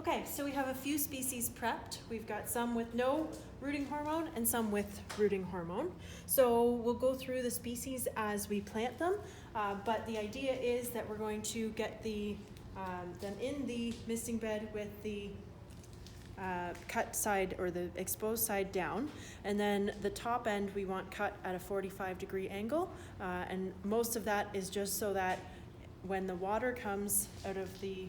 Okay, so we have a few species prepped. We've got some with no rooting hormone and some with rooting hormone. So we'll go through the species as we plant them, but the idea is that we're going to get them in the misting bed with the cut side or the exposed side down, and then the top end we want cut at a 45-degree angle, and most of that is just so that when the water comes out of the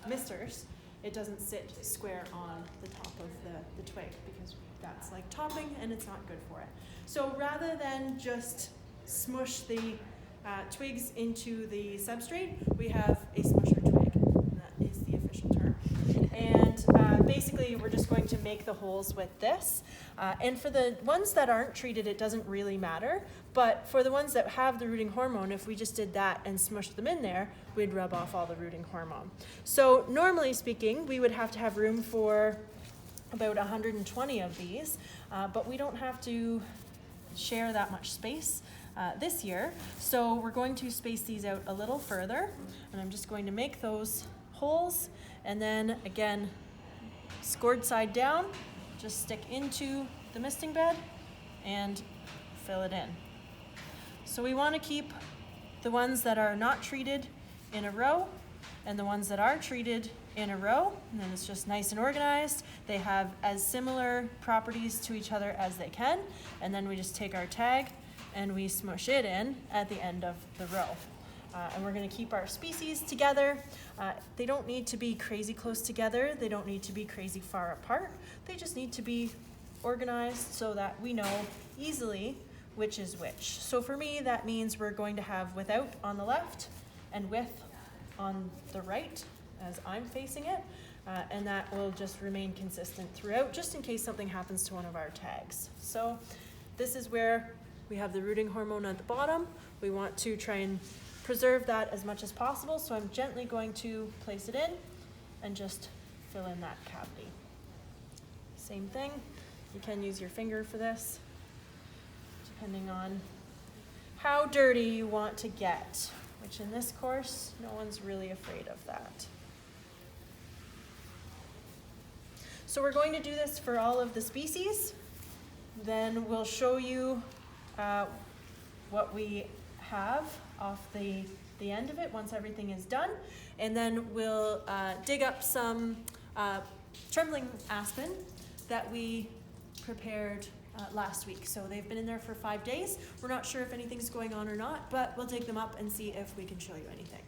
misters, it doesn't sit square on the top of the twig, because that's like topping and it's not good for it. So rather than just smush the twigs into the substrate, we have a smusher twig. That is the official term. And basically we're just going to make the holes with this. And for the ones that aren't treated, it doesn't really matter. But for the ones that have the rooting hormone, if we just did that and smushed them in there, we'd rub off all the rooting hormone. So normally speaking, we would have to have room for about 120 of these, but we don't have to share that much space this year. So we're going to space these out a little further, and I'm just going to make those holes, and then again, scored side down, just stick into the misting bed and fill it in. So we want to keep the ones that are not treated in a row and the ones that are treated in a row, and then it's just nice and organized. They have as similar properties to each other as they can, and then we just take our tag and we smush it in at the end of the row. And we're going to keep our species together. They don't need to be crazy close together. They don't need to be crazy far apart. They just need to be organized so that we know easily which is which. So for me, that means we're going to have without on the left and with on the right as I'm facing it. And that will just remain consistent throughout, just in case something happens to one of our tags. So this is where we have the rooting hormone at the bottom. We want to try and preserve that as much as possible, so I'm gently going to place it in and just fill in that cavity. Same thing, you can use your finger for this, depending on how dirty you want to get, which in this course, no one's really afraid of that. So we're going to do this for all of the species. Then we'll show you what we have off the end of it once everything is done, and then we'll dig up some trembling aspen that we prepared last week. So they've been in there for 5 days. We're not sure if anything's going on or not, but we'll dig them up and see if we can show you anything.